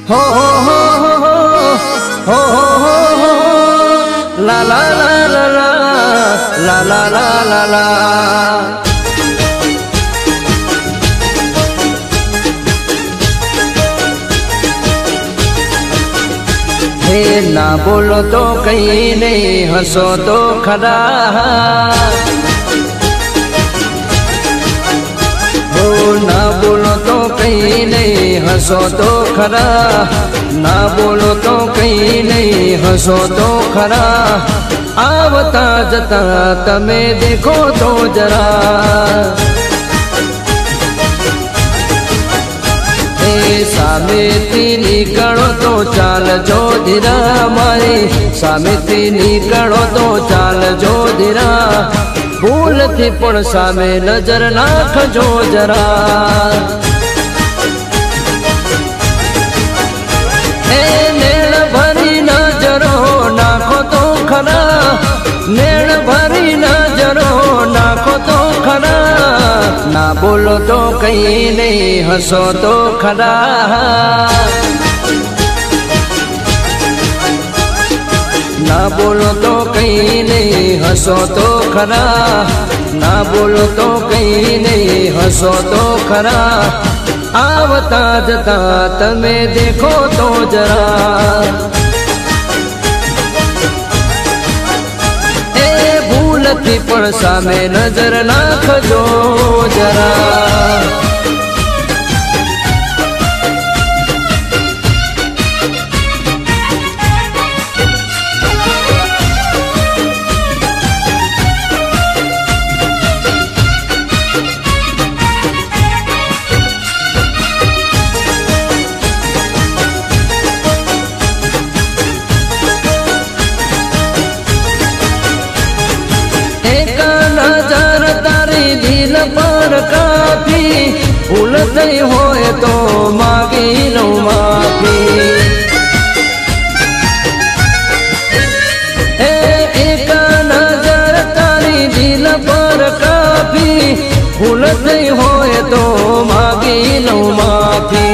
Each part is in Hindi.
हो ला ला ला ला ला ला ला ला ला। हे ना बोलो तो कहीं नहीं, हंसो तो खरा। हो ना बोलो तो कहीं नहीं, हंसो तो खरा। ना बोलो तो कहीं नहीं, हंसो तो खरा। आवता जता तमे देखो तो जरा। सामेथी निकलो तो चाल जो धीरा, मारी सामेथी निकलो तो चाल जो धीरा। भूल थी पण सामे नजर नाखजो जरा। नेण भरी नजरो नाखो तो खरा, नेण भरी नजरो नाखो तो खरा। ना बोलो तो कहीं नहीं, हंसो तो खरा। ना बोलो तो कहीं नहीं, हंसो तो खरा। ना बोलो तो कहीं नहीं, हंसो तो खरा। आवता जता तमे देखो तो जरा। भूलती पण सामे नजर नाखजो जरा। पर काफी भूल गई होए तो मांगी लो माफी। एक नजर तारी दिल पर काफी भूल गई होए तो मांगी लो माफी।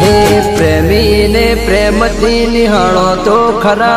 हे प्रेमी ने प्रेम थी निहाळो तो खरा।